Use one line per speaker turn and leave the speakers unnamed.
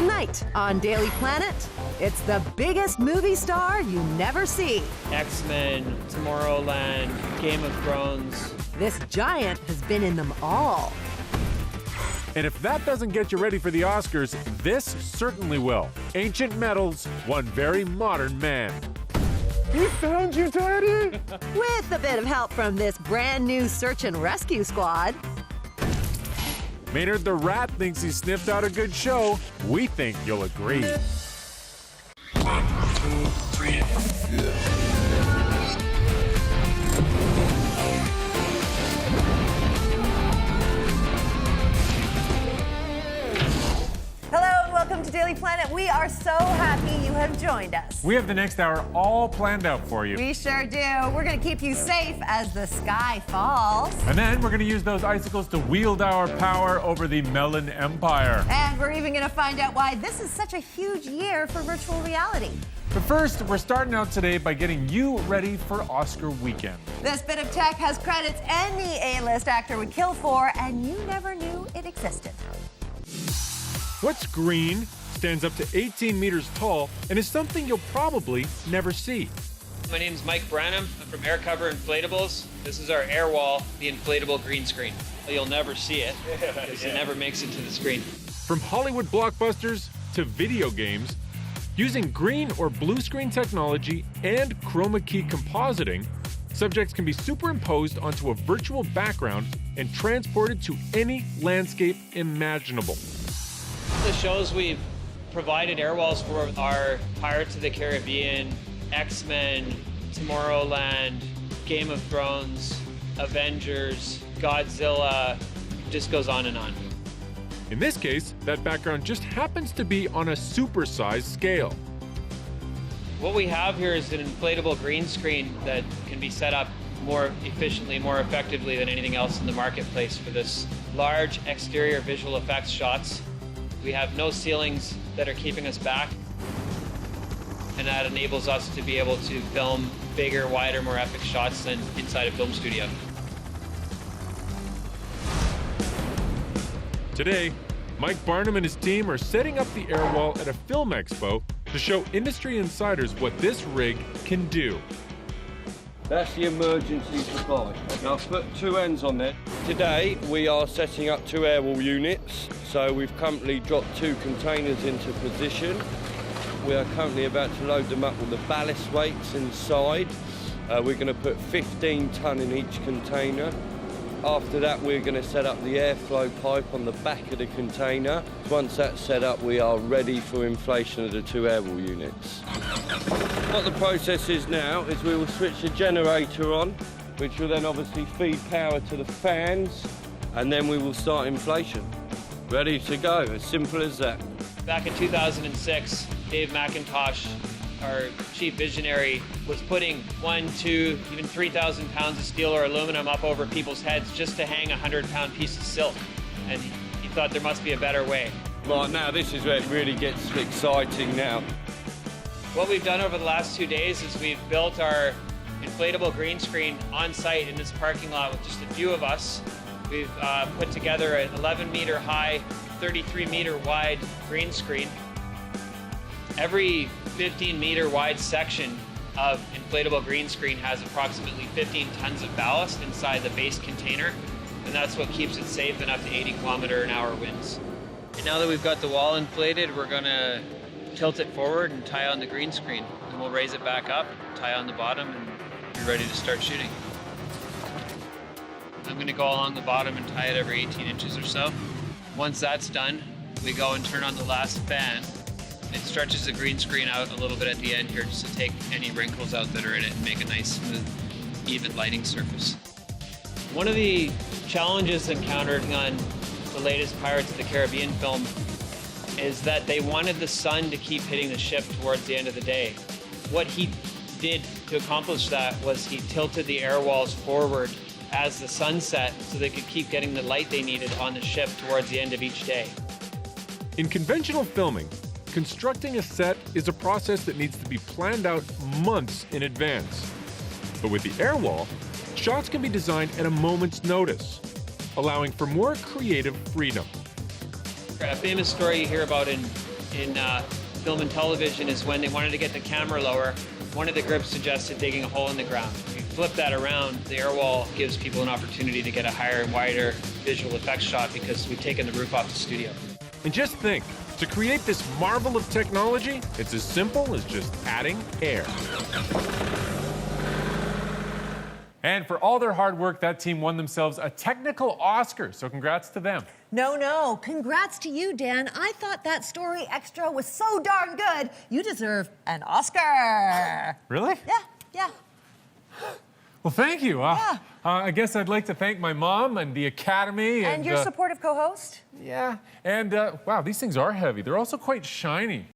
Tonight on Daily Planet, it's the biggest movie star you never see.
X-Men, Tomorrowland, Game of Thrones.
This giant has been in them all.
And if that doesn't get you ready for the Oscars, this certainly will. Ancient Metals, one very modern man. We found you, Daddy!
With a bit of help from this brand new search and rescue squad.
Maynard the Rat thinks he sniffed out a good show. We think you'll agree.
1, 2, 3.
Hello and welcome to Daily Planet. We are so happy you have joined us.
We have the next hour all planned out for you.
We sure do. We're going to keep you safe as the sky falls.
And then we're going to use those icicles to wield our power over the Melon Empire.
And we're even going to find out why this is such a huge year for virtual reality.
But first, we're starting out today by getting you ready for Oscar weekend.
This bit of tech has credits any A-list actor would kill for, and you never knew it existed.
What's green, stands up to 18 meters tall, and is something you'll probably never see?
My name is Mike Branham. I'm from Inflatables. This is our AirWall, the inflatable green screen. You'll never see it because it never makes it to the screen.
From Hollywood blockbusters to video games, using green or blue screen technology and chroma key compositing, subjects can be superimposed onto a virtual background and transported to any landscape imaginable.
The shows we've provided AirWalls for are Pirates of the Caribbean, X-Men, Tomorrowland, Game of Thrones, Avengers, Godzilla, just goes on and on.
In this case, that background just happens to be on a supersized scale.
What we have here is an inflatable green screen that can be set up more efficiently, more effectively than anything else in the marketplace for this large exterior visual effects shots. We have no ceilings that are keeping us back, and that enables us to be able to film bigger, wider, more epic shots than inside a film studio.
Today, Mike Barnum and his team are setting up the AirWall at a film expo to show industry insiders what this rig can do.
That's the emergency supply. Now I've put two ends on there. Today we are setting up two AirWall units. So we've currently dropped two containers into position. We are currently about to load them up with the ballast weights inside. We're going to put 15 ton in each container. After that we're going to set up the airflow pipe on the back of the container. Once that's set up we are ready for inflation of the two AirWall units. What the process is now is we will switch the generator on, which will then obviously feed power to the fans, and then we will start inflation. Ready to go, as simple as that.
Back in 2006, Dave McIntosh, our chief visionary, was putting 1, 2, even 3,000 pounds of steel or aluminum up over people's heads just to hang a 100-pound piece of silk. And he thought there must be a better way.
Right, now this is where it really gets exciting now.
What we've done over the last 2 days is we've built our inflatable green screen on site in this parking lot with just a few of us. We've put together an 11-meter high, 33-meter wide green screen. Every 15-meter wide section of inflatable green screen has approximately 15 tons of ballast inside the base container, and that's what keeps it safe in up to 80-kilometer-an-hour winds. And now that we've got the wall inflated, we're going to tilt it forward and tie on the green screen. And we'll raise it back up, tie on the bottom, and be ready to start shooting. I'm going to go along the bottom and tie it every 18 inches or so. Once that's done, we go and turn on the last fan. It stretches the green screen out a little bit at the end here just to take any wrinkles out that are in it and make a nice, smooth, even lighting surface. One of the challenges encountered on the latest Pirates of the Caribbean film is that they wanted the sun to keep hitting the ship towards the end of the day. What he did to accomplish that was he tilted the air walls forward as the sun set so they could keep getting the light they needed on the ship towards the end of each day.
In conventional filming, constructing a set is a process that needs to be planned out months in advance. But with the AirWall, shots can be designed at a moment's notice, allowing for more creative freedom.
A famous story you hear about in in film and television is when they wanted to get the camera lower, one of the grips suggested digging a hole in the ground. If you flip that around, the AirWall gives people an opportunity to get a higher and wider visual effects shot because we've taken the roof off the studio.
And just think, to create this marvel of technology, it's as simple as just adding air. And for all their hard work, that team won themselves a technical Oscar, so congrats to them.
No. Congrats to you, Dan. I thought that story extra was so darn good. You deserve an Oscar.
Really?
Yeah.
Well, thank you. I guess I'd like to thank my mom and the Academy.
And your supportive co-host?
Yeah, and wow, these things are heavy. They're also quite shiny.